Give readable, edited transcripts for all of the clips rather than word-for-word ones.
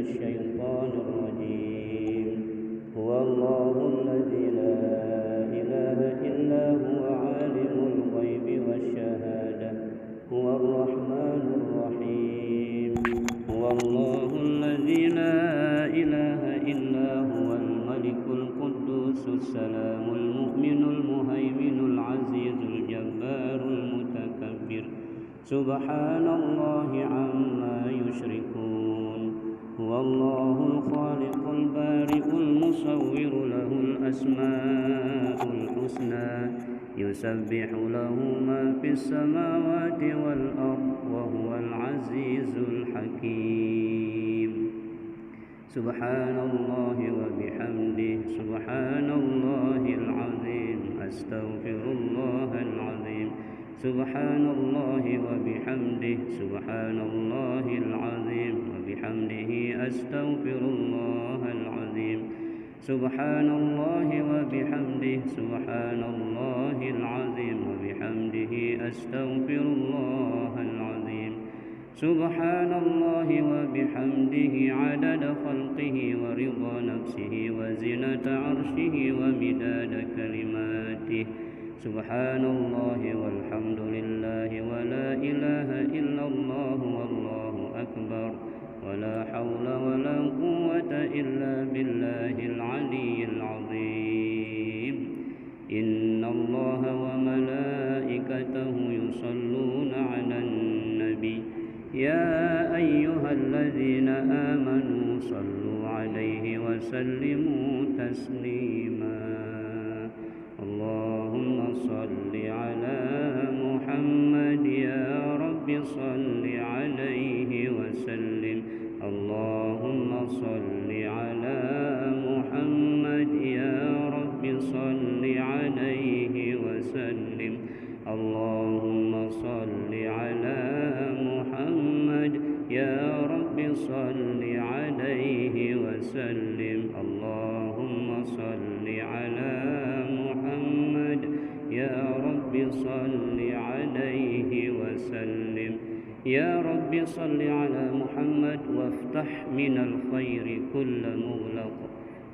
الشيطان الرجيم. هو الله الذي لا إله إلا هو عالم الغيب والشهادة هو الرحمن الرحيم. هو الله الذي لا إله إلا هو الملك القدوس السلام المؤمن المهيمن العزيز الجبار المتكبر سبحان الله عما يشركون. هو الله الخالق البارئ المصور له الأسماء الحسنى يسبح له ما في السماوات والأرض وهو العزيز الحكيم. سبحان الله وبحمده سبحان الله العظيم. أستغفر الله العظيم. سبحان الله وبحمده سبحان الله العظيم وبحمده أستغفر الله العظيم. سبحان الله وبحمده سبحان الله العظيم وبحمده أستغفر الله العظيم. سبحان الله وبحمده عدد خلقه ورضا نفسه وزنة عرشه ومداد كلماته. سبحان الله والحمد لله ولا إله إلا الله والله أكبر ولا حول ولا قوة إلا بالله العلي العظيم. إن الله وملائكته يصلون على النبي يا أيها الذين آمنوا صلوا عليه وسلموا تسليما. اللهم صل على محمد يا رب صل عليه وسلم. اللهم صل على محمد يا رب صل عليه وسلم. اللهم صل على محمد يا رب صل عليه وسلم. اللهم صل على محمد يا رب صل عليه وسلم. يا رب صل على محمد وافتح من الخير كل مغلق.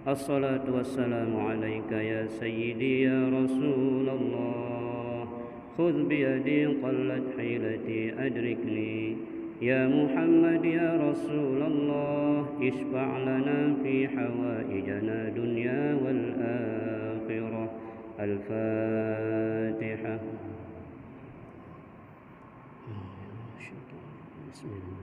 الصلاة والسلام عليك يا سيدي يا رسول الله. خذ بيدي قلت حيلتي أدركني. يا محمد يا رسول الله اشفع لنا في حوائجنا دنيا والآخرة. الفاتحة. بسم الله.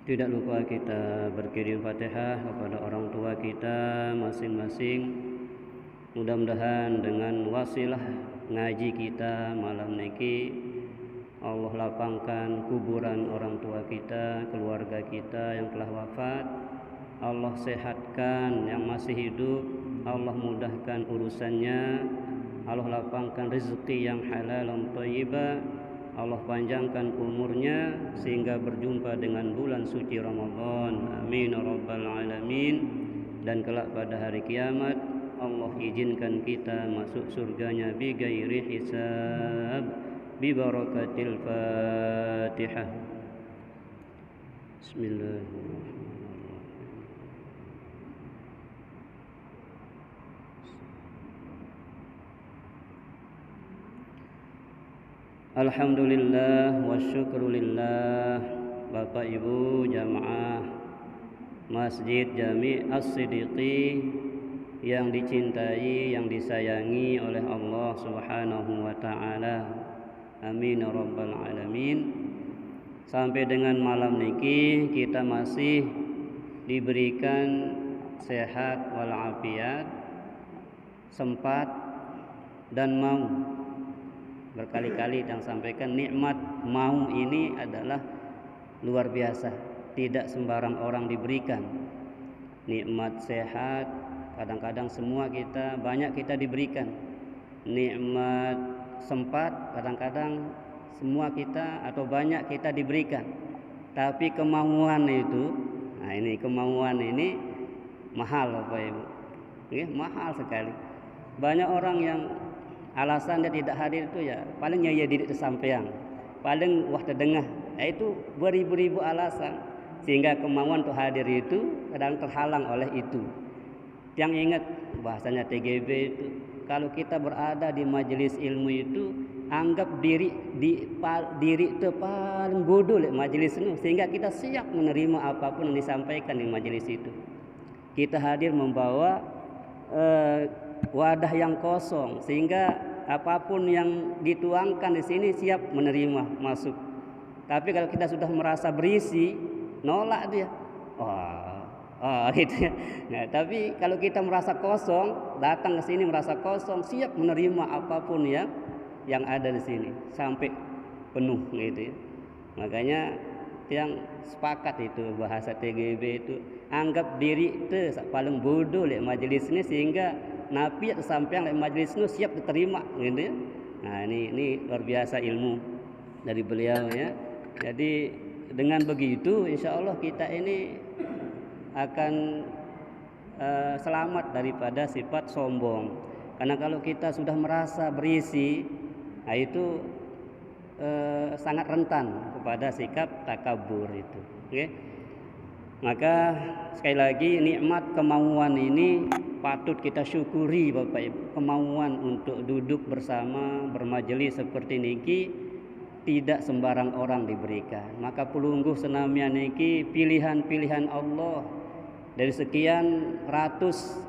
Tidak lupa kita berkirim Fatihah kepada orang tua kita masing-masing. Mudah-mudahan dengan wasilah ngaji kita malam niki Allah lapangkan kuburan orang tua kita, keluarga kita yang telah wafat. Allah sehatkan yang masih hidup. Allah mudahkan urusannya. Allah lapangkan rezeki yang halal dan thayyibah. Allah panjangkan umurnya sehingga berjumpa dengan bulan suci Ramadan. Amin ya rabbal alamin. Dan kelak pada hari kiamat Allah izinkan kita masuk surganya bi ghairi hisab bi barakatil Fatihah. Bismillahirrahmanirrahim. Alhamdulillah wa syukrulillah. Bapak Ibu jamaah Masjid Jami' As-Siddiqi yang dicintai, yang disayangi oleh Allah Subhanahu wa taala. Amin ya rabbal alamin. Sampai dengan malam niki kita masih diberikan sehat walafiat, sempat dan mau. Berkali-kali yang sampaikan nikmat mau ini adalah luar biasa, tidak sembarang orang diberikan. Nikmat sehat kadang-kadang semua kita, banyak kita diberikan. Nikmat sempat kadang-kadang semua kita atau banyak kita diberikan. Tapi kemauan itu, nah ini kemauan ini mahal Bapak Ibu. Ya, mahal sekali. Banyak orang yang alasan dia tidak hadir itu ya paling ya didik tersampaian, paling wah terdengar, itu beribu-ribu alasan sehingga kemauan untuk hadir itu kadang terhalang oleh itu. Yang ingat bahasanya TGB itu, kalau kita berada di majelis ilmu itu anggap diri itu paling bodoh di majelis itu, sehingga kita siap menerima apapun yang disampaikan di majelis itu. Kita hadir membawa wadah yang kosong, sehingga apapun yang dituangkan di sini siap menerima masuk. Tapi kalau kita sudah merasa berisi, nolak dia. Gitu ya. Nah, tapi kalau kita merasa kosong, datang ke sini merasa kosong, siap menerima apapun yang ada di sini sampai penuh gitu ya. Makanya yang sepakat itu bahasa TGB itu anggap diri itu paling bodoh lek majelis ini, sehingga nabi sampai lek majelis itu siap diterima gitu ya. Nah, ini luar biasa ilmu dari beliau ya. Jadi dengan begitu insya Allah kita ini akan selamat daripada sifat sombong. Karena kalau kita sudah merasa berisi, nah itu sangat rentan kepada sikap takabur itu. Okay? Maka sekali lagi nikmat kemauan ini patut kita syukuri Bapak Ibu. Kemauan untuk duduk bersama bermajelis seperti niki tidak sembarang orang diberikan. Maka pelungguh senamian niki pilihan-pilihan Allah. Dari sekian ratus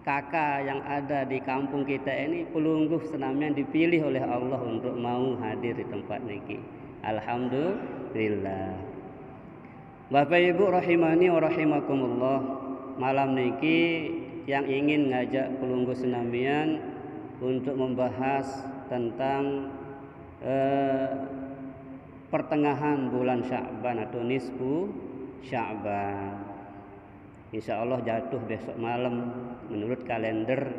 kakak yang ada di kampung kita ini, pelungguh senamian dipilih oleh Allah untuk mau hadir di tempat niki. Alhamdulillah. Bapak Ibu rahimani wa rahimakumullah, malam niki yang ingin ngajak pelungguh senamian untuk membahas tentang pertengahan bulan Sya'ban atau nisfu Sya'ban. Insya Allah jatuh besok malam menurut kalender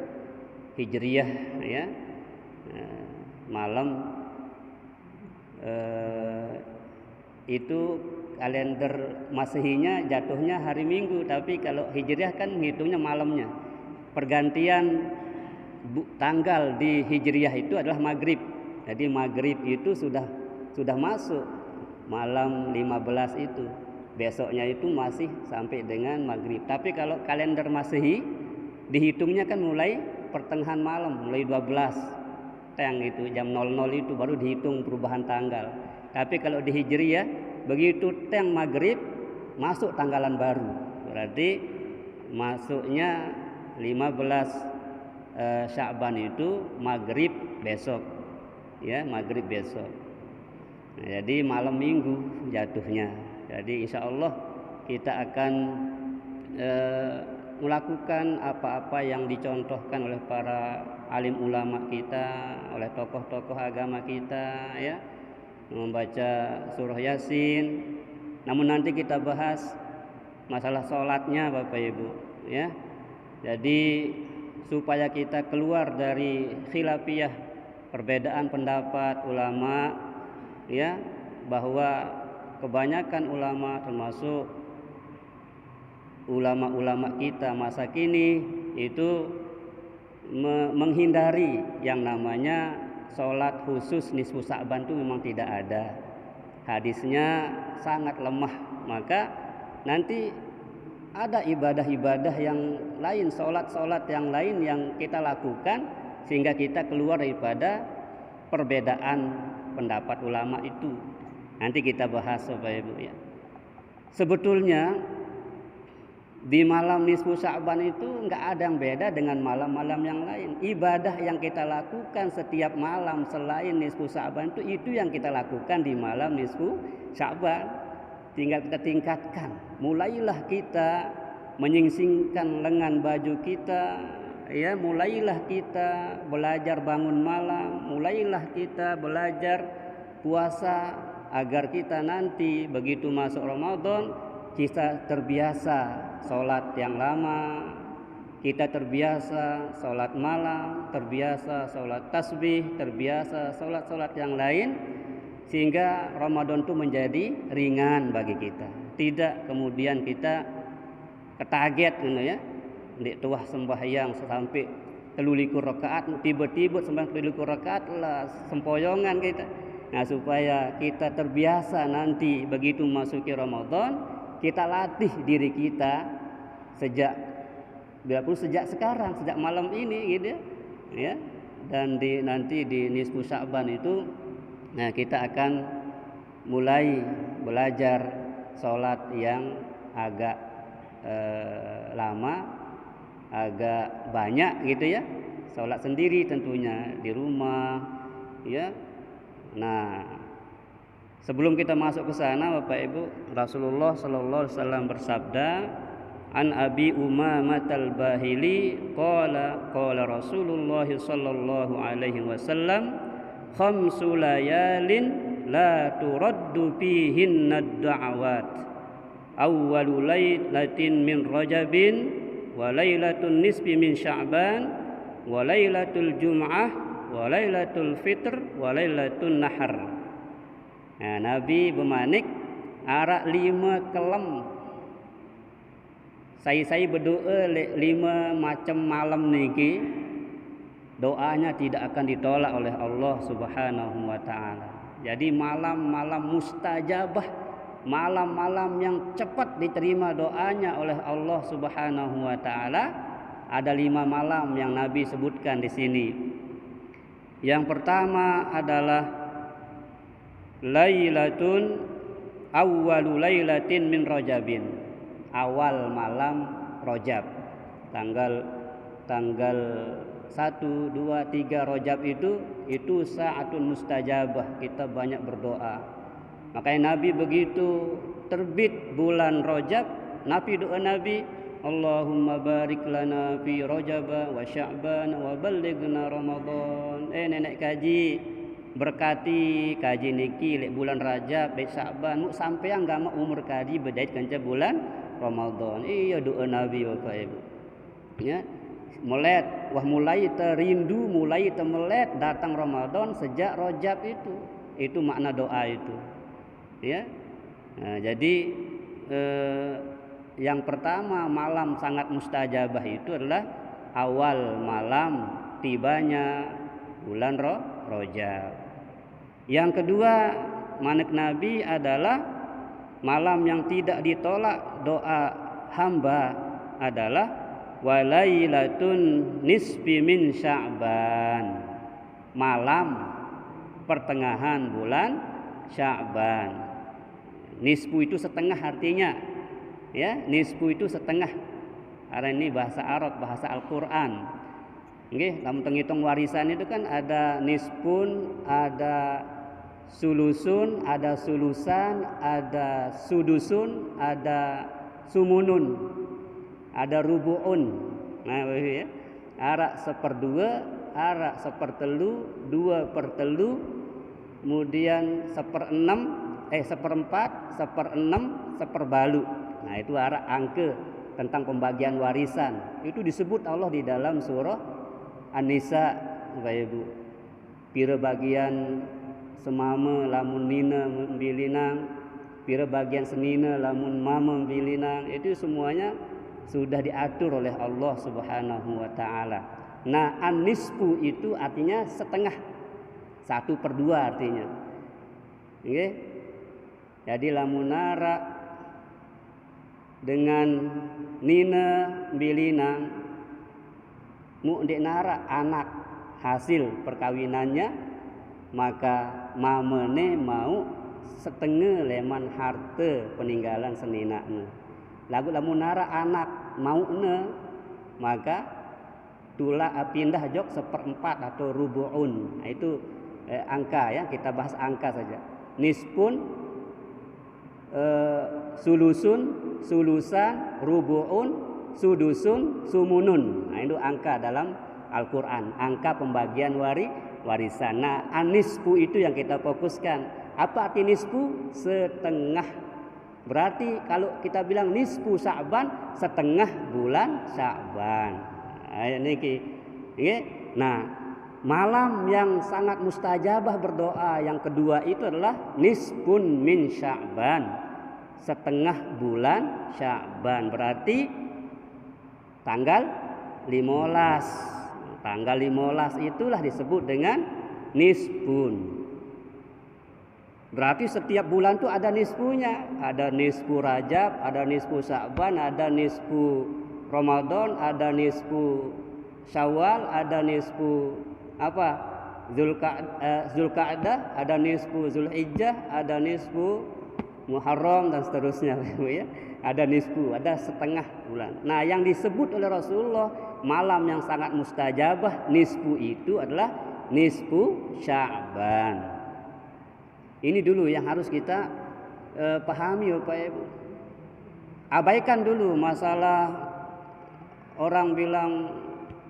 Hijriyah ya. Malam itu kalender Masehinya jatuhnya hari Minggu, tapi kalau Hijriyah kan ngitungnya malamnya. Pergantian tanggal di Hijriyah itu adalah maghrib. Jadi maghrib itu sudah masuk malam 15 itu. Besoknya itu masih sampai dengan maghrib. Tapi kalau kalender Masehi dihitungnya kan mulai pertengahan malam, mulai 12 teng itu jam 00 itu baru dihitung perubahan tanggal. Tapi kalau di Hijriyah begitu teng maghrib masuk tanggalan baru. Berarti masuknya 15 Sya'ban itu maghrib besok. Ya, maghrib besok. Nah, jadi malam Minggu jatuhnya. Jadi insya Allah kita akan melakukan apa-apa yang dicontohkan oleh para alim ulama kita, oleh tokoh-tokoh agama kita ya, membaca surah Yasin. Namun nanti kita bahas masalah sholatnya Bapak Ibu ya. Jadi supaya kita keluar dari khilafiyah, perbedaan pendapat ulama ya, bahwa kebanyakan ulama termasuk ulama-ulama kita masa kini itu menghindari yang namanya sholat khusus nisfu Sya'ban itu memang tidak ada. Hadisnya sangat lemah. Maka nanti ada ibadah-ibadah yang lain, sholat-sholat yang lain yang kita lakukan sehingga kita keluar daripada perbedaan pendapat ulama itu. Nanti kita bahas Bapak Ibu ya. Sebetulnya di malam nisfu Sya'ban itu enggak ada yang beda dengan malam-malam yang lain. Ibadah yang kita lakukan setiap malam selain nisfu Sya'ban itu yang kita lakukan di malam nisfu Sya'ban. Tinggal kita tingkatkan. Mulailah kita menyingsingkan lengan baju kita ya, mulailah kita belajar bangun malam, mulailah kita belajar puasa agar kita nanti begitu masuk Ramadan kita terbiasa sholat yang lama, kita terbiasa sholat malam, terbiasa sholat tasbih, terbiasa sholat-sholat yang lain, sehingga Ramadan itu menjadi ringan bagi kita. Tidak kemudian kita ketaget gitu ya, di tuah sembahyang sampai telulikur rakaat, tiba-tiba sembahyang telulikur rakaat lah sempoyongan kita. Nah, supaya kita terbiasa nanti begitu masuki Ramadan, kita latih diri kita sejak sekarang, sejak malam ini gitu ya. Dan nanti di nisfu Sya'ban itu nah kita akan mulai belajar sholat yang agak lama, agak banyak gitu ya. Sholat sendiri tentunya di rumah ya. Nah, sebelum kita masuk ke sana Bapak Ibu, Rasulullah sallallahu alaihi wasallam bersabda, An Abi Umamah al-Bahili qala Rasulullah sallallahu alaihi wasallam khamsu layalin la turaddu fihinna ad-da'awat awwalu lailatin min Rajabin wa lailatun nisfi min Sya'ban wa lailatul Jum'ah wa lailatul Fitr wa lailatun Nahar. Nah, Nabi bermanik arak 5 kelem. Saya berdoa 5 macam malam niki, doanya tidak akan ditolak oleh Allah Subhanahu wa taala. Jadi malam-malam mustajabah, malam-malam yang cepat diterima doanya oleh Allah Subhanahu wa taala, ada 5 malam yang Nabi sebutkan di sini. Yang pertama adalah lailatun awwalu lailatin min Rajabin, awal malam Rajab, tanggal 1, 2, 3 Rajab itu saatun mustajabah, kita banyak berdoa. Makanya Nabi begitu terbit bulan Rajab, doa Nabi, Allahumma barik lana fi Rajab wa Sya'ban wa ballighna Ramadan. Nenek kaji berkati kaji niki lek bulan Rajab, lek Sya'ban, mu sampean enggak mau umur kaji bedait kanca bulan Ramadan. Iya doa Nabi Bapak Ibu. Ya. Melet, wah mulai terindu, mulai temelet datang Ramadan sejak Rajab itu. Itu makna doa itu. Ya. Nah, jadi yang pertama malam sangat mustajabah itu adalah awal malam tibanya bulan Rajab. Yang kedua manik Nabi adalah malam yang tidak ditolak doa hamba adalah walailatun nisfi min Sya'ban, malam pertengahan bulan Sya'ban. Nisfu itu setengah artinya ya, nisfu itu setengah. Karena ini bahasa Arab, bahasa Al-Qur'an. Nggih, lamun ngitung warisan itu kan ada nisfun, ada sulusun, ada sulusan, ada sudusun, ada sumunun, ada rubu'un. Nah, ya. Arak 1/2, arak 1/3, 2/3, kemudian 1/6, 1/4, 1/6, 1/8. Nah, itu arak angka tentang pembagian warisan. Itu disebut Allah di dalam surah An-Nisa, Bapak Ibu. Pira bagian semama lamun nina membilinang, pira bagian senina lamun mama membilinang, itu semuanya sudah diatur oleh Allah Subhanahu wa taala. Nah, an-nisfu itu artinya setengah, 1/2 artinya. Nggih. Jadi lamun nara dengan nina bilinang mu ndek nara anak hasil perkawinannya, maka mamene mau setengah leman harta peninggalan seninakna. Lagu lamun nara anak maune, maka tulah pindah jok 1/4 atau rubu'un. Nah, itu angka ya, kita bahas angka saja. Nisfun, sulusun, sulusan, rubu'un, sudusun, sumunun. Nah, itu angka dalam Al-Quran, angka pembagian warisan. Nah, an-nisfu itu yang kita fokuskan. Apa arti nisfu? Setengah. Berarti kalau kita bilang nisfu Sya'ban, setengah bulan Sya'ban. Nah, malam yang sangat mustajabah berdoa yang kedua itu adalah nisfun min Sya'ban, setengah bulan Sya'ban. Berarti tanggal 15 tanggal 15 itulah disebut dengan nisfun. Berarti setiap bulan tuh ada nisfunya, ada nisfu Rajab, ada nisfu Sya'ban, ada nisfu Ramadan, ada nisfu Syawal, ada nisfu Zulqa'dah, ada nisfu Zulhijjah, ada nisfu Muharram dan seterusnya ya. Ada nisfu, ada setengah bulan. Nah, yang disebut oleh Rasulullah malam yang sangat mustajabah nisfu itu adalah nisfu Sya'ban. Ini dulu yang harus kita pahami Bapak Ibu. Abaikan dulu masalah orang bilang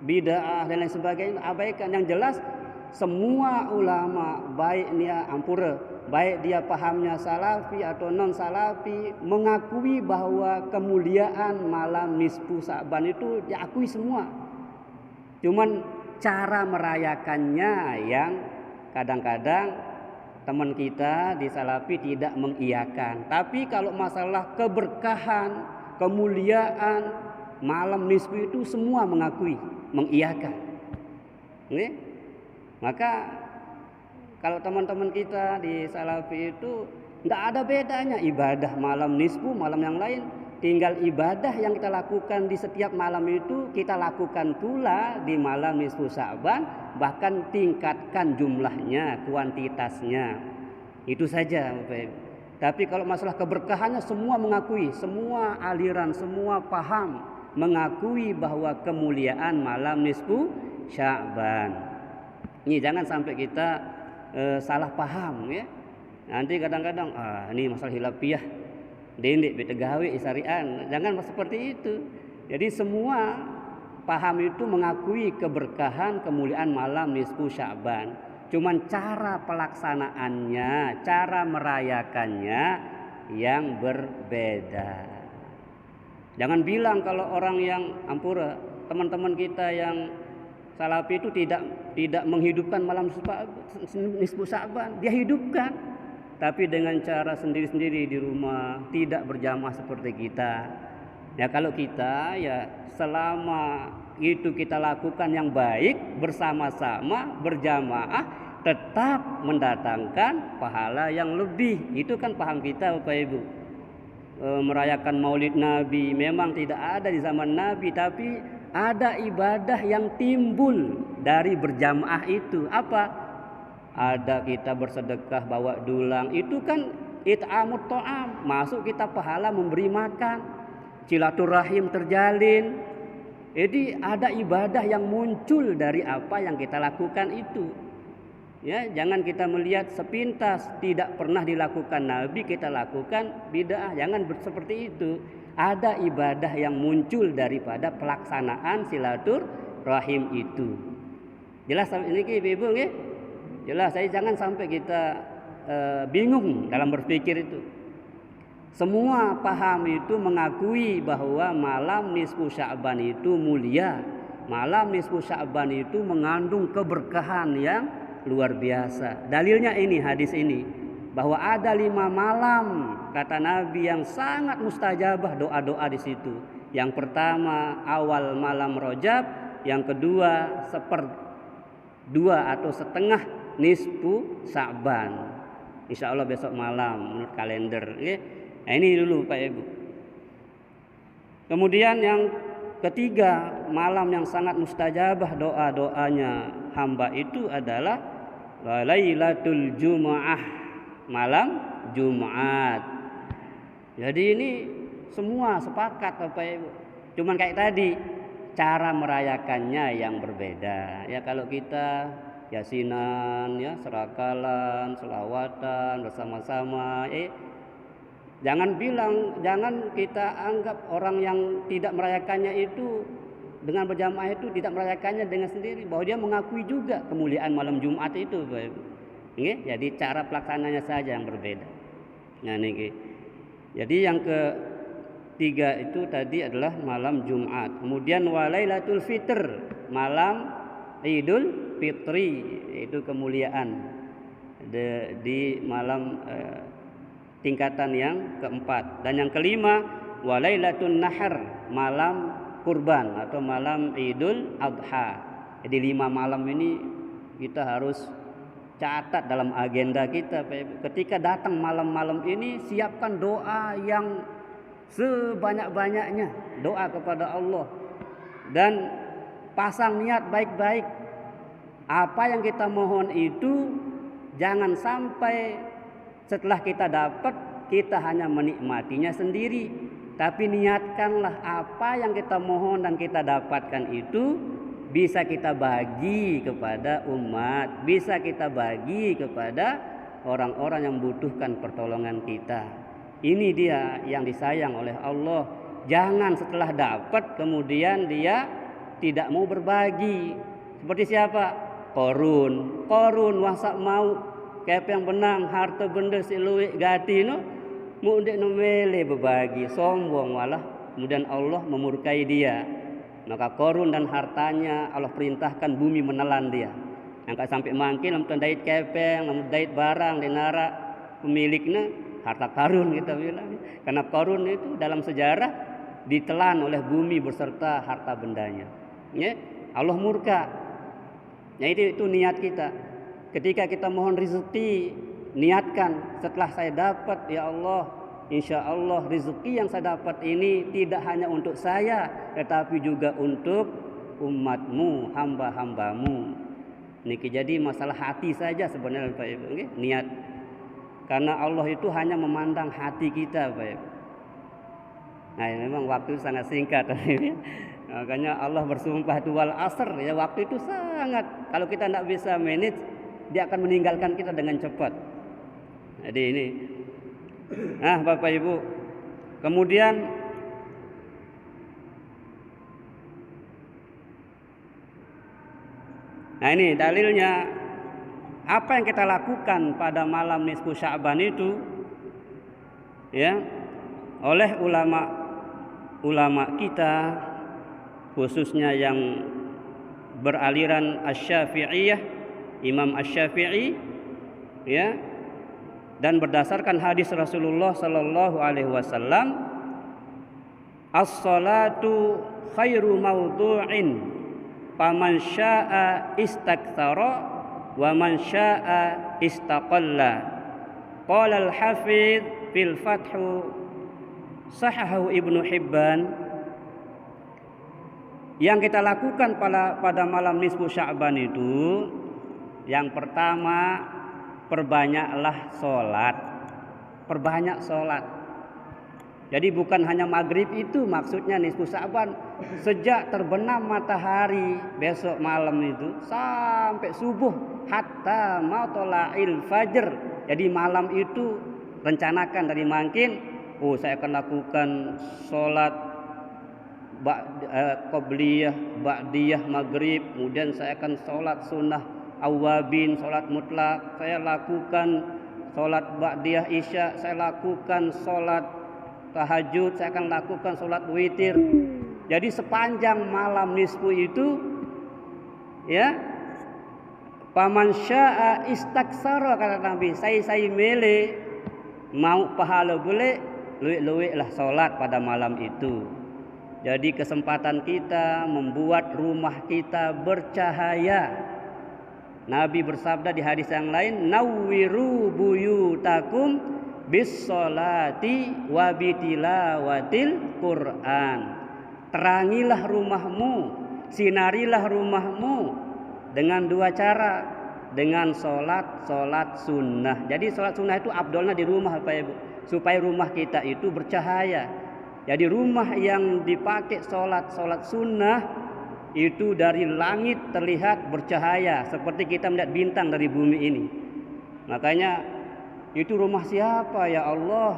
bid'ah dan lain sebagainya, abaikan. Yang jelas semua ulama baik dia pahamnya salafi atau non salafi mengakui bahwa kemuliaan malam nisfu Sya'ban itu diakui semua. Cuman cara merayakannya yang kadang-kadang teman kita di salafi tidak mengiyakan. Tapi kalau masalah keberkahan, kemuliaan malam nisfu itu semua mengakui, mengiyakan. Ini? Maka kalau teman-teman kita di salafi itu nggak ada bedanya ibadah malam nisfu, malam yang lain. Tinggal ibadah yang kita lakukan di setiap malam itu kita lakukan pula di malam nisfu Sya'ban, bahkan tingkatkan jumlahnya, kuantitasnya. Itu saja Bapak Ibu. Tapi kalau masalah keberkahannya semua mengakui, semua aliran, semua paham mengakui bahwa kemuliaan malam nisfu Sya'ban. Ini jangan sampai kita salah paham ya. Nanti kadang-kadang ini masalah hilafiyah, dendek betegawe isarian. Jangan seperti itu. Jadi semua paham itu mengakui keberkahan kemuliaan malam nisfu Sya'ban. Cuman cara pelaksanaannya, cara merayakannya yang berbeda. Jangan bilang kalau orang yang teman-teman kita yang salafi itu tidak menghidupkan malam nisfu Sya'ban. Dia hidupkan. Tapi dengan cara sendiri-sendiri di rumah, tidak berjamaah seperti kita. Ya kalau kita ya selama itu kita lakukan yang baik bersama-sama berjamaah, tetap mendatangkan pahala yang lebih. Itu kan paham kita Bapak Ibu. Merayakan Maulid Nabi memang tidak ada di zaman Nabi, tapi ada ibadah yang timbul dari berjamaah itu. Apa? Ada kita bersedekah bawa dulang, itu kan it'amut ta'am, masuk kita pahala memberi makan, silaturahim terjalin. Jadi ada ibadah yang muncul dari apa yang kita lakukan itu. Ya, jangan kita melihat sepintas tidak pernah dilakukan Nabi kita lakukan bid'ah, jangan seperti itu. Ada ibadah yang muncul daripada pelaksanaan silaturahim itu. Jelas ini Ibu nggih? Jelas, jangan sampai kita bingung dalam berpikir itu. Semua paham itu mengakui bahwa malam nisfu Sya'ban itu mulia. Malam nisfu Sya'ban itu mengandung keberkahan yang luar biasa. Dalilnya ini, hadis ini. Bahwa ada 5 malam, kata Nabi, yang sangat mustajabah doa-doa di situ. Yang pertama awal malam Rajab, yang kedua 1/2 atau setengah nisfu Sya'ban. Insya Allah besok malam menurut kalender. Nah ini dulu Pak Ibu. Kemudian yang ketiga malam yang sangat mustajabah doa-doanya hamba itu adalah Lailatul Jumu'ah, malam Jumat. Jadi ini semua sepakat Bapak Ibu. Cuman kayak tadi cara merayakannya yang berbeda. Ya kalau kita yasinan, ya serakalan, selawatan bersama-sama. Jangan kita anggap orang yang tidak merayakannya itu dengan berjamaah itu tidak merayakannya dengan sendiri, bahwa dia mengakui juga kemuliaan malam Jumat itu. Jadi cara pelaksananya saja yang berbeda. Nah ini. Jadi yang ketiga itu tadi adalah malam Jumat. Kemudian walailatul fitr, malam Idul Fitri, itu kemuliaan di malam tingkatan yang keempat. Dan yang kelima walailatun nahar, malam kurban atau malam Idul Adha. Jadi 5 malam ini kita harus catat dalam agenda kita. Ketika datang malam-malam ini, siapkan doa yang sebanyak-banyaknya, doa kepada Allah, dan pasang niat baik-baik. Apa yang kita mohon itu jangan sampai setelah kita dapat kita hanya menikmatinya sendiri, tapi niatkanlah apa yang kita mohon dan kita dapatkan itu bisa kita bagi kepada umat, bisa kita bagi kepada orang-orang yang membutuhkan pertolongan kita. Ini dia yang disayang oleh Allah. Jangan setelah dapat kemudian dia tidak mau berbagi. Seperti siapa? Korun wasak mau kayak yang benang harta benda si luwik gati no mudek no mele berbagi, sombong malah kemudian Allah memurkai dia. Maka korun dan hartanya Allah perintahkan bumi menelan dia. Angkat sampai mangkin lamun dait kepeng, lamun dait barang dinara pemiliknya harta karun kita bilang. Karena korun itu dalam sejarah ditelan oleh bumi beserta harta bendanya. Ya, Allah murka. Ya itu niat kita. Ketika kita mohon rezeki, niatkan setelah saya dapat, ya Allah, insya Allah rezeki yang saya dapat ini tidak hanya untuk saya, tetapi juga untuk umatmu, hamba-hambamu. Ini jadi masalah hati saja sebenarnya Pak Ibu, niat. Karena Allah itu hanya memandang hati kita Pak Ibu. Nah memang waktu sangat singkat. Makanya Allah bersumpah itu wal asr, ya waktu itu sangat, kalau kita tidak bisa manage, dia akan meninggalkan kita dengan cepat. Jadi ini, nah Bapak Ibu, kemudian nah ini dalilnya, apa yang kita lakukan pada malam nisfu Sya'ban itu, ya, oleh ulama kita, khususnya yang beraliran Asy-Syafi'iyah, Imam Asy-Syafi'i, ya, dan berdasarkan hadis Rasulullah sallallahu alaihi wasallam, as-salatu khairu mawdu'in, faman syaa'a istaktsara wa man syaa'a istaqalla. Qala al-Hafidz fil Fath, sahahahu Ibnu Hibban. Yang kita lakukan pada malam nisfu Sya'ban itu, yang pertama, perbanyaklah sholat. Perbanyak sholat. Jadi bukan hanya maghrib itu maksudnya nisfu Sya'ban. Sejak terbenam matahari besok malam itu sampai subuh, hatta matola'il fajr. Jadi malam itu rencanakan dari mungkin, saya akan lakukan sholat qabliyah, ba'diyah, maghrib, kemudian saya akan sholat sunnah awabin, sholat mutlak, saya lakukan sholat ba'diyah isya, saya lakukan sholat tahajud, saya akan lakukan sholat witir. Jadi sepanjang malam nisfu itu, ya, paman sya'a istaktsara, kata Nabi, saya mele mau pahala boleh, luwek-luwek lah sholat pada malam itu. Jadi kesempatan kita membuat rumah kita bercahaya. Nabi bersabda di hadis yang lain, nawwiru buyutakum bis-sholati wa bitilawatil Qur'an. Terangilah rumahmu, sinarilah rumahmu dengan dua cara, dengan sholat sunnah. Jadi sholat sunnah itu afdolnya di rumah Bapak Ibu, supaya rumah kita itu bercahaya. Jadi rumah yang dipakai sholat sunnah itu dari langit terlihat bercahaya seperti kita melihat bintang dari bumi ini. Makanya itu rumah siapa ya Allah?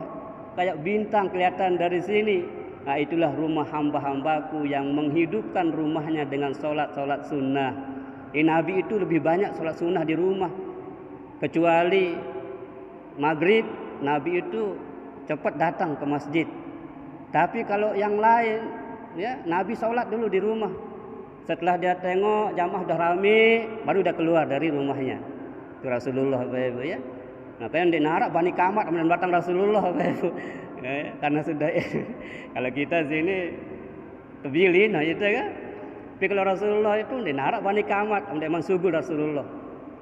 Kayak bintang kelihatan dari sini. Nah itulah rumah hamba-hambaku yang menghidupkan rumahnya dengan sholat sunnah. Nabi itu lebih banyak sholat sunnah di rumah. Kecuali maghrib, Nabi itu cepat datang ke masjid. Tapi kalau yang lain, ya, Nabi sholat dulu di rumah. Setelah dia tengok jamaah udah rame, baru udah keluar dari rumahnya. Itu Rasulullah Bapak Ibu, ya. Makanya di narak bani kamat kemudian datang Rasulullah Bapak Ibu. Ya, karena sudah kalau kita sini terpilih, nah itu kan. Tapi kalau Rasulullah itu dia narak bani kamat, memang sugul Rasulullah.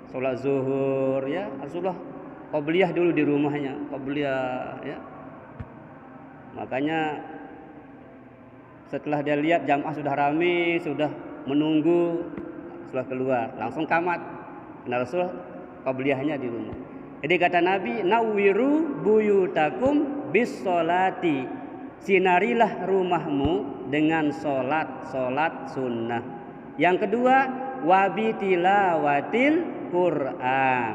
Salat zuhur ya, Rasulullah qabliyah dulu di rumahnya, qabliyah ya. Makanya setelah dia lihat jamaah sudah ramai, sudah menunggu, setelah keluar langsung kamat. Karena Rasul qabliyahnya di rumah. Jadi kata Nabi, nawwiru buyutakum bis sholati. Sinarilah rumahmu dengan solat sunnah. Yang kedua, wabitilawatil Quran.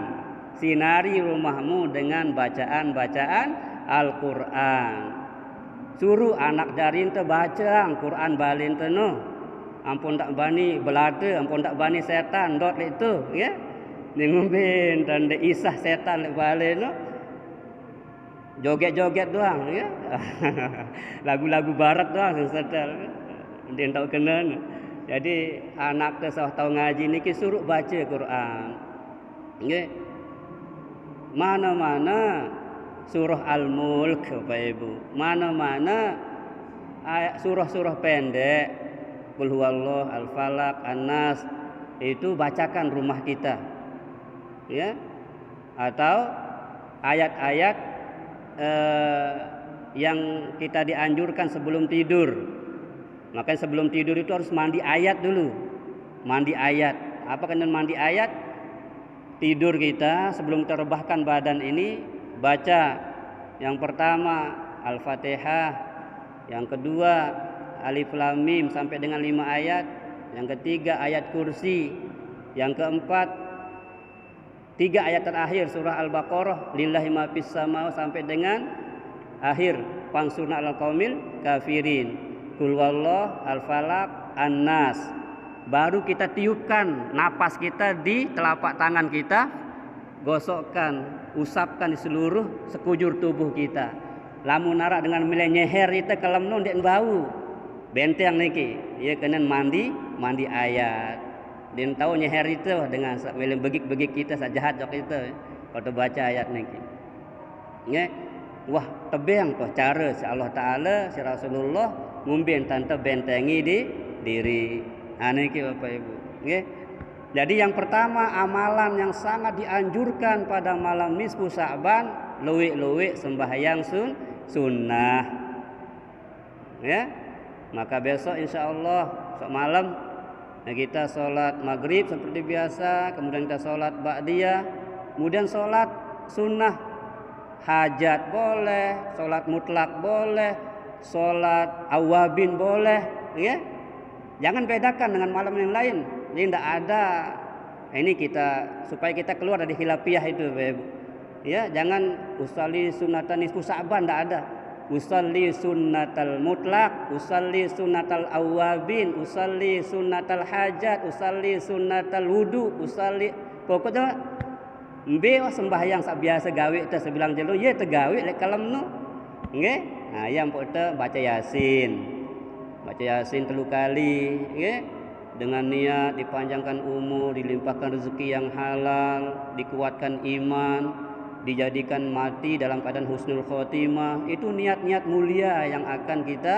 Sinari rumahmu dengan bacaan Al-Quran. Suruh anak jarin te baca Quran balin te no. Ampun tak bani belada, ampun tak bani setan dot itu, ya. Ni ngumbin dan de isah setan lek balin no. Joget-joget doang ya. Lagu-lagu barat doang setel. Dia tahu kena. Jadi anak tu tahu ngaji niki suruh baca Quran. Nggih. Mana-mana surah Al-Mulk Bapak Ibu. Mana-mana ayat surah-surah pendek, Qul huwallahu, Al-Falaq, An-Nas, itu bacakan rumah kita. Ya. Atau ayat-ayat yang kita dianjurkan sebelum tidur. Makanya sebelum tidur itu harus mandi ayat dulu. Mandi ayat. Apa kena mandi ayat? Tidur kita sebelum terbahkan badan ini baca yang pertama Al-Fatihah, yang kedua Alif Lam Mim sampai dengan 5 ayat, yang ketiga ayat kursi, yang keempat 3 ayat terakhir surah Al-Baqarah, lillahi ma fis samawati sampai dengan akhir fansurna alal qaumil kafirin, qul huwallahu, Al-Falaq, An-Nas. Baru kita tiupkan napas kita di telapak tangan kita, gosokkan, usapkan di seluruh sekujur tubuh kita. Lamun narak dengan milih nyeher itu kalau non dek bau benteng niki, ia kena mandi ayat. Dia tahu nyeher itu dengan milih begik kita sajahat jok itu. Kalau baca ayat niki, ya, wah tebeng tuh cara si Allah Taala si Rasulullah ngumbin tante bentengi di diri. Niki Bapak Ibu, ya. Jadi yang pertama amalan yang sangat dianjurkan pada malam nisfu Sa'ban, luwik-luwik sembahyang sunnah. Ya. Maka besok insyaallah esok malam kita sholat maghrib seperti biasa, kemudian kita sholat ba'diyah, kemudian sholat sunnah hajat boleh, sholat mutlak boleh, sholat awabin boleh, ya. Jangan bedakan dengan malam yang lain. Jadi tidak ada ini kita supaya kita keluar dari khilafiyah itu, Ibu. Ya, jangan usalli sunnatan nisfu Sa'ban, tidak ada. Usalli sunnatal mutlak, usalli sunnatal awabin, usalli sunnatal hajat, usalli sunnatal wudu, usalli pokoknya mbeo sembahyang sak biasa gawe teh sebilang jelo ye teh gawe lek kalem no. Nggih. Nah, yang pokoknya baca Yasin. Baca Yasin 3 kali, nggih. Dengan niat dipanjangkan umur, dilimpahkan rezeki yang halal, dikuatkan iman, dijadikan mati dalam keadaan husnul khotimah. Itu niat-niat mulia yang akan kita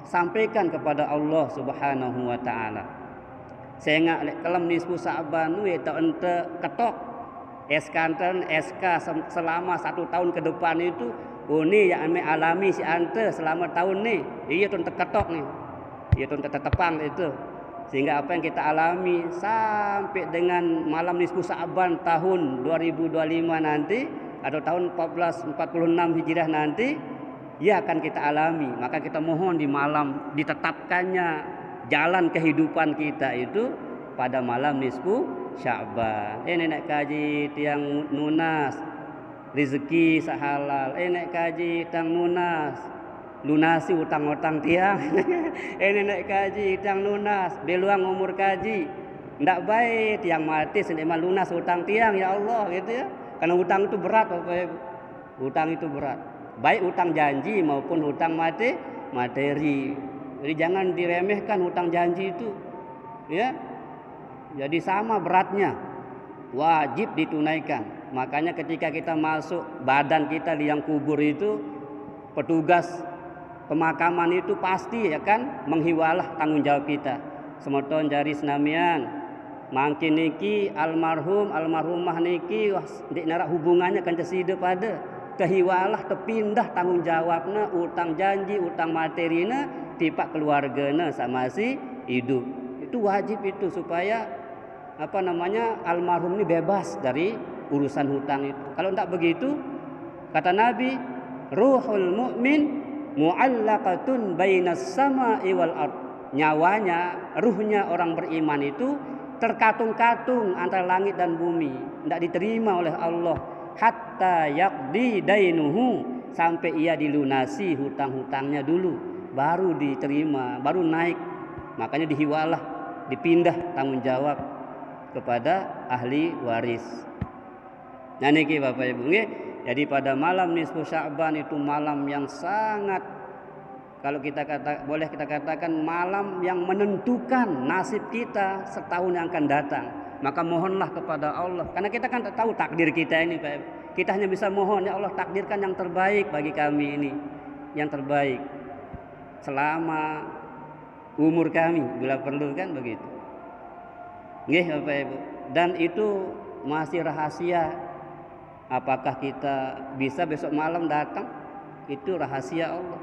sampaikan kepada Allah Subhanahu wa taala. Sehingga kalau nisfu Sa'ban we ta ente ketok SK selama 1 tahun ke depan itu, oh ni yang ame alami si ante selama tahun ni, iya tu ketok nih. Iya tu tetepang itu. Sehingga apa yang kita alami sampai dengan malam nisfu Sa'ban tahun 2025 nanti atau tahun 1446 Hijriah nanti, ya akan kita alami. Maka kita mohon di malam ditetapkannya jalan kehidupan kita itu pada malam nisfu Sya'ban. Nenek kaji tiang nunas rezeki sahalal. Nenek kaji tiang nunas lunasi utang-utang tiang. Nenek kaji tiang lunas beluang umur kaji. Ndak baik tiang mati sendiri lunas utang tiang, ya Allah, gitu ya. Karena utang itu berat, Bapak Ibu. Utang itu berat. Baik utang janji maupun utang materi. Jadi jangan diremehkan utang janji itu. Ya. Jadi sama beratnya. Wajib ditunaikan. Makanya ketika kita masuk badan kita di yang kubur itu, petugas pemakaman itu pasti akan menghiwalah tanggung jawab kita. Semoton jari senamian mangkin niki almarhumah niki dik narak hubungannya kan ceside pada kehiwalah tepindah tanggung jawabna, utang janji, utang materina tipak keluargana sama si hidup. Itu wajib itu supaya almarhum ini bebas dari urusan hutang itu. Kalau tidak begitu, kata Nabi, ruhul mu'min mu'allaqatun bainas sama'i wal ard. Nyawanya, ruhnya orang beriman itu terkatung-katung antara langit dan bumi, tidak diterima oleh Allah hatta yaqdi dainuhu, sampai ia dilunasi hutang-hutangnya dulu baru diterima, baru naik. Makanya dihiwalah, dipindah tanggung jawab kepada ahli waris. Nah niki Bapak Ibu nggih. Jadi pada malam nisfu Sya'ban itu malam yang sangat, kalau boleh kita katakan malam yang menentukan nasib kita setahun yang akan datang. Maka mohonlah kepada Allah, karena kita kan tak tahu takdir kita ini Pak. Kita hanya bisa mohon, ya Allah takdirkan yang terbaik bagi kami ini, yang terbaik selama umur kami bila perlu, kan begitu. Nggih Bapak Ibu. Dan itu masih rahasia. Apakah kita bisa besok malam datang? Itu rahasia Allah.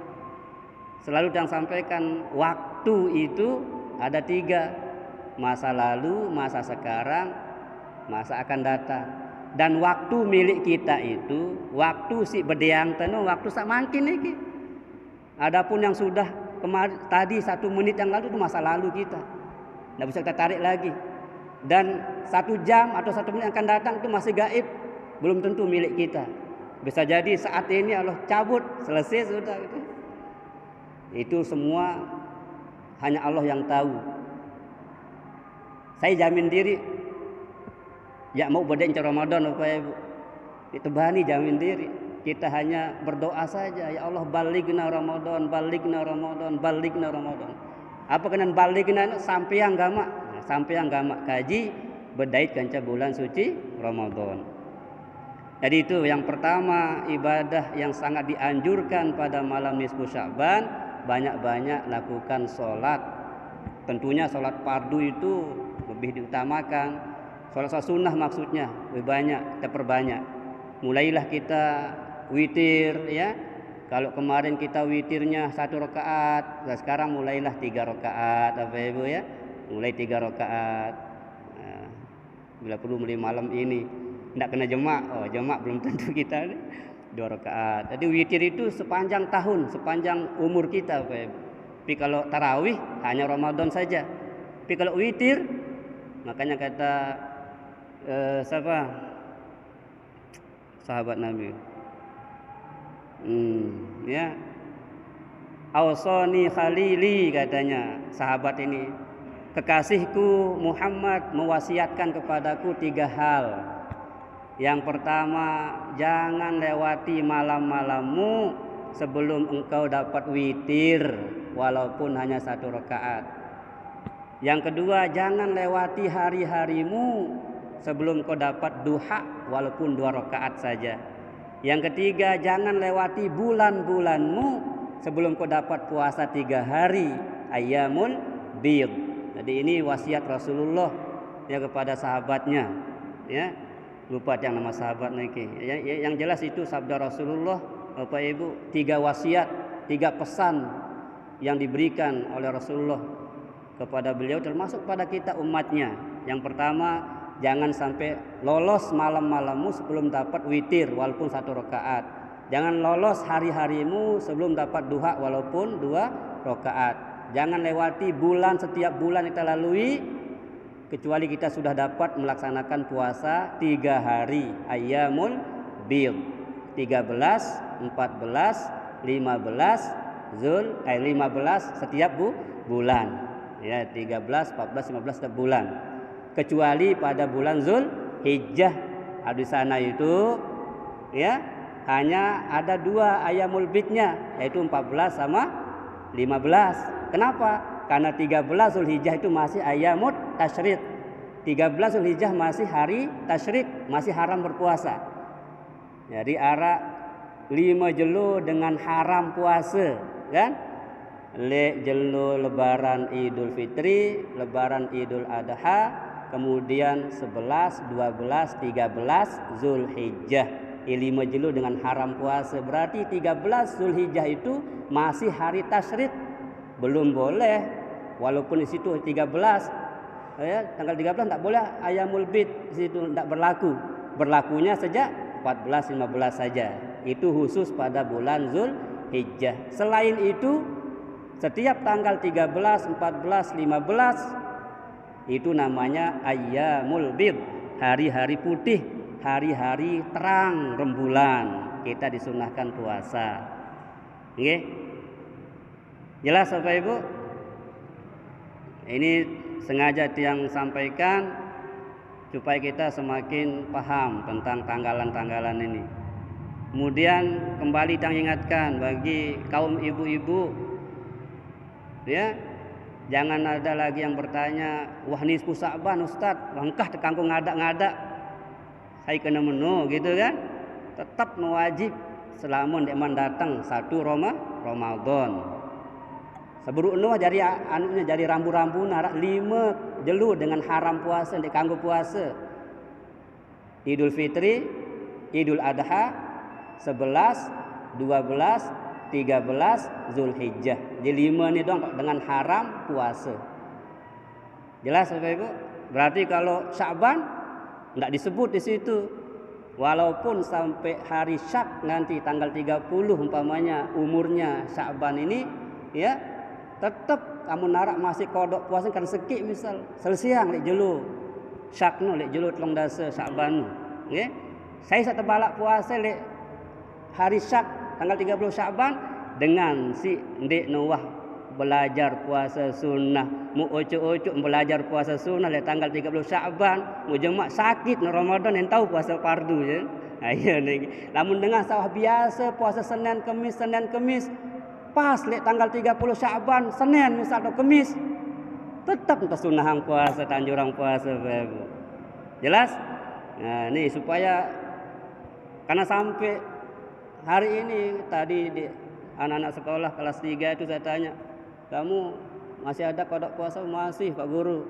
Selalu yang sampaikan waktu itu ada 3. Masa lalu, masa sekarang, masa akan datang. Dan waktu milik kita itu, waktu si bedeang teno, waktu sak mangkin iki. Adapun yang sudah tadi 1 menit yang lalu itu masa lalu kita. Tidak bisa kita tarik lagi. Dan 1 jam atau 1 menit yang akan datang itu masih gaib, belum tentu milik kita. Bisa jadi saat ini Allah cabut, selesai sudah gitu. Itu semua hanya Allah yang tahu. Saya jamin diri, ya mau berdek Ramadan Bapak Ibu, itu bani jamin diri. Kita hanya berdoa saja, ya Allah balighna Ramadan, balighna Ramadan, balighna Ramadan. Apa kenan balighna sampai yang gamak kaji berdait kanca bulan suci Ramadan. Jadi itu yang pertama, ibadah yang sangat dianjurkan pada malam nisfu Sya'ban, banyak-banyak lakukan sholat. Tentunya sholat fardu itu lebih diutamakan. Sholat sunnah maksudnya lebih banyak, kita perbanyak. Mulailah kita witir ya. Kalau kemarin kita witirnya 1 rakaat, nah sekarang mulailah 3 rakaat Bapak Ibu ya. Mulai 3 rakaat. Nah, bila perlu mulai malam ini. Tidak kena jemaah, jemaah belum tentu kita 2 rakaat. Jadi witir itu sepanjang tahun, sepanjang umur kita Bapak Ibu. Tapi kalau tarawih hanya Ramadan saja. Tapi kalau witir, makanya kata sahabat Nabi, ya, Ausani Khalili, katanya sahabat ini, kekasihku Muhammad mewasiatkan kepadaku 3 hal. Yang pertama, jangan lewati malam-malammu sebelum engkau dapat witir, walaupun hanya 1 rakaat. Yang kedua, jangan lewati hari-harimu sebelum kau dapat duha, walaupun 2 rakaat saja. Yang ketiga, jangan lewati bulan-bulanmu sebelum kau dapat puasa 3 hari, ayyamul bid. Jadi ini wasiat Rasulullah ya kepada sahabatnya, ya. Lupa yang nama sahabat niki. Yang jelas itu sabda Rasulullah Bapak Ibu, 3 wasiat, 3 pesan yang diberikan oleh Rasulullah kepada beliau, termasuk pada kita umatnya. Yang pertama, jangan sampai lolos malam-malammu sebelum dapat witir walaupun 1 rakaat. Jangan lolos hari-harimu sebelum dapat duha walaupun 2 rakaat. Jangan lewati bulan, setiap bulan kita lalui kecuali kita sudah dapat melaksanakan puasa 3 hari, ayyamul bid, 13, 14, 15 15 setiap bulan. Ya, 13, 14, 15 setiap bulan. Kecuali pada bulan Zulhijjah. Di sana itu ya hanya ada 2 ayyamul bidnya, yaitu 14 sama 15. Kenapa? Karena 13 Zulhijjah itu masih ayyamut tasyrik. 13 Zulhijjah masih hari tasyrik, masih haram berpuasa. Jadi arah 5 jelo dengan haram puasa. kan? Lek jelo lebaran Idul Fitri, lebaran Idul Adha, kemudian 11, 12, 13 Zulhijjah. 5 jelo dengan haram puasa. Berarti 13 Zulhijjah itu masih hari tasyrik. Belum boleh, walaupun di situ 13 ya, tanggal 13 tak boleh ayamul bid, di situ tak berlaku. Berlakunya sejak 14, 15 saja. Itu khusus pada bulan Zulhijjah. Selain itu, setiap tanggal 13, 14, 15 itu namanya ayyamul bid, hari-hari putih, hari-hari terang rembulan. Kita disunahkan puasa. Nggih. Jelas Bapak Ibu? Ini sengaja tiang sampaikan supaya kita semakin paham tentang tanggalan-tanggalan ini. Kemudian kembali tiang ingatkan bagi kaum ibu-ibu, ya, jangan ada lagi yang bertanya, wah nisfu Sa'ban Ustaz, langkah tekangku ngadak-ngadak, saya kena menu gitu kan. Tetap mewajib selama deman datang 1 Ramadan. Seburuk nuh jadi rambu-rambu narak 5 jelu dengan haram puasa dek kanggo puasa. Idul Fitri, Idul Adha, 11, 12, 13 Zulhijjah. Jadi 5 ni dong dengan haram puasa. Jelas Bapak Ibu? Berarti kalau Sya'ban enggak disebut di situ. Walaupun sampai hari Syak nanti tanggal 30 umpamanya umurnya Sya'ban ini, ya, tetap kamu narak masih kodok puasa kan sekik misal selesiang lek jelu Syakno lek jelu 3 dasa Sya'ban nggih. Saya setebalak puasa lek hari Syak tanggal 30 Sya'ban dengan si ndek Noah belajar puasa sunnah, mu ocok-ocok belajar puasa sunnah lek tanggal 30 Sya'ban, mu jemaah sakit no Ramadan yang tahu puasa fardu ya. Ayo nih. Lamun dengan sawah biasa puasa Senin Kemis pas lek tanggal 30 Sya'ban Senin misal atau Kemis tetap kesunahan puasa tanjurang puasa Bapak. Jelas? Nah, ini supaya karena sampai hari ini tadi di anak-anak sekolah kelas 3 itu saya tanya, "Kamu masih ada kodok puasa?" "Masih, Pak Guru."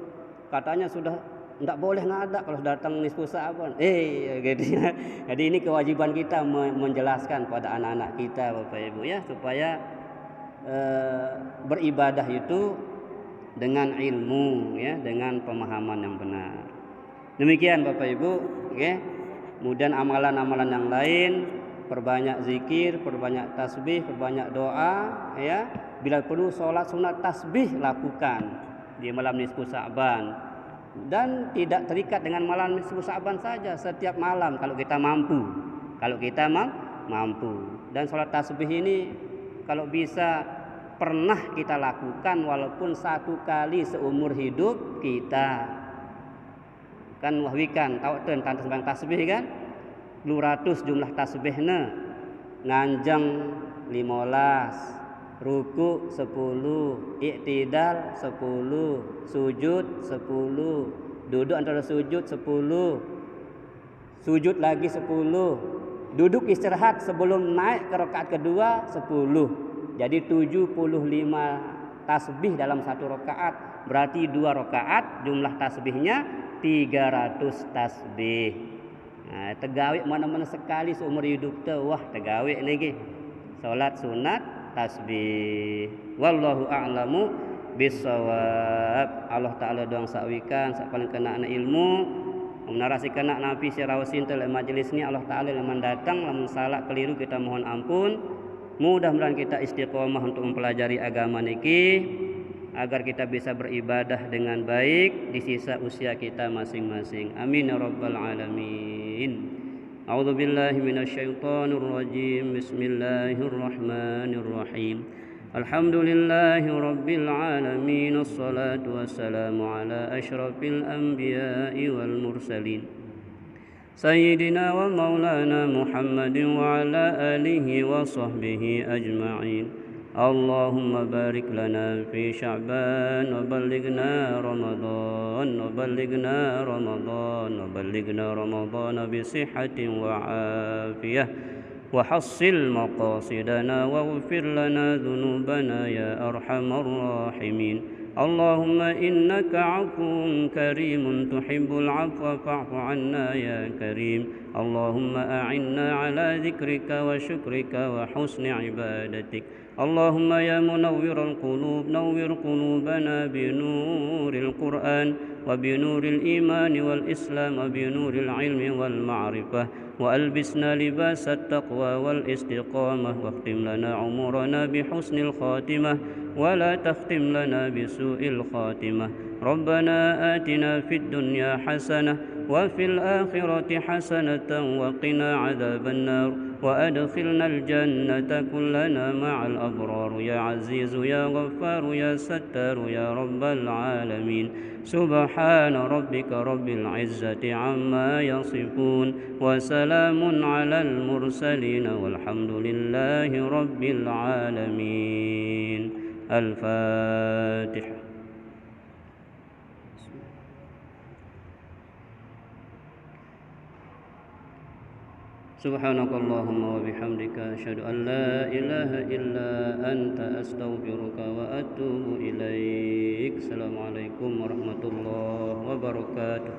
Katanya sudah tidak boleh ngadak kalau datang nisfu Sya'ban. Gitu ya. Jadi ini kewajiban kita menjelaskan pada anak-anak kita Bapak Ibu ya, supaya beribadah itu dengan ilmu ya, dengan pemahaman yang benar. Demikian Bapak Ibu, ya. Kemudian amalan-amalan yang lain, perbanyak zikir, perbanyak tasbih, perbanyak doa ya. Bila perlu salat sunat tasbih lakukan di malam nisfu Sya'ban. Dan tidak terikat dengan malam nisfu Sya'ban saja, setiap malam kalau kita mampu. Kalau kita mampu. Dan salat tasbih ini kalau bisa pernah kita lakukan walaupun 1 kali seumur hidup kita. Kan wahwikan tahu ten tanda sembahyang tasbih kan 200 jumlah tasbihna, nganjang 15, ruku 10, i'tidal 10, sujud 10, duduk antara sujud 10, sujud lagi 10, duduk istirahat sebelum naik ke rakaat kedua 10. Jadi 75 tasbih dalam 1 rakaat. Berarti 2 rakaat jumlah tasbihnya 300 tasbih. Nah, tegawe mana-mana sekali seumur hidup tu. Wah, tegawe lagi. Salat sunat tasbih. Wallahu a'lamu bissawab. Allah Taala doang sakwikan sak paling kena anak ilmu. Menarasikan nak Nabi sirawasin tel majlis ni Allah Taala lamun datang lamun salah keliru kita mohon ampun. Mudah-mudahan kita istiqomah untuk mempelajari agama niki agar kita bisa beribadah dengan baik di sisa usia kita masing-masing. Amin ya rabbal alamin. A'udzu billahi minasyaitonir rajim. Bismillahirrahmanirrahim. Alhamdulillahi rabbil alamin. Wassalatu wassalamu ala asyrafil anbiya'i wal mursalin. Sayyidina wa maulana Muhammadin wa ala alihi wa sahbihi ajma'in. Allahumma barik lana fi Sya'ban wa ballighna Ramadan wa ballighna Ramadan wa ballighna Ramadan bi sihhatin wa afiyah وحصل مقاصدنا واغفر لنا ذنوبنا يا أرحم الراحمين. اللهم إنك عفو كريم تحب العفو فاعف عنا يا كريم. اللهم أعنا على ذكرك وشكرك وحسن عبادتك. اللهم يا منور القلوب نور قلوبنا بنور القرآن وبنور الإيمان والإسلام وبنور العلم والمعرفة، وألبسنا لباس التقوى والاستقامة، واختم لنا عمرنا بحسن الخاتمة ولا تختم لنا بسوء الخاتمة. ربنا آتنا في الدنيا حسنة وفي الآخرة حسنة وقنا عذاب النار، وأدخلنا الجنة كلنا مع الأبرار يا عزيز يا غفار يا ستار يا رب العالمين. سبحان ربك رب العزة عما يصفون وسلام على المرسلين والحمد لله رب العالمين. الفاتحة. سبحانك اللهم وبحمدك أشهد أن لا إله إلا أنت أستغفرك وأتوب إليك. السلام عليكم ورحمة الله وبركاته.